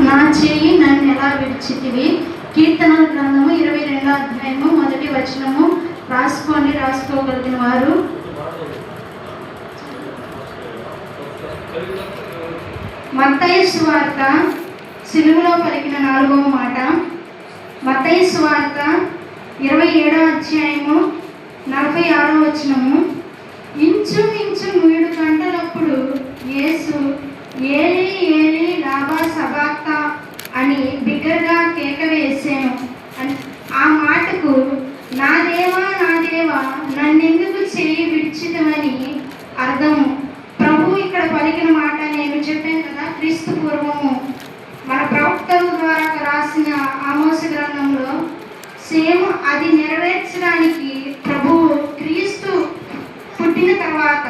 నా చేయి నన్ను ఎలా విడిచితివి. కీర్తనల గ్రంథము 22వ అధ్యాయము 1వ వచనము. రాసుకోండి, రాసుకోగలిగిన వారు. మత్తయి సువార్త సిలువలో పలికిన 4వ మాట. మత్తయి సువార్త 27వ అధ్యాయము 46వ వచనము. ఇంచుమించు 3 గంటలప్పుడు యేసు ఏలీ ఏలీ లామా సబాక్తా అని బిగ్గరగా కేక వేసాను. ఆ మాటకు నా దేవా నన్నెందుకు చేయి విడిచితివని అర్థము. ప్రభు ఇక్కడ పలికిన మాట నేను చెప్పాను కదా, క్రీస్తు పూర్వము మన ప్రవక్తల ద్వారా రాసిన ఆమోసు గ్రంథంలో సేమ్ అది నెరవేర్చడానికి ప్రభువు క్రీస్తు పుట్టిన తర్వాత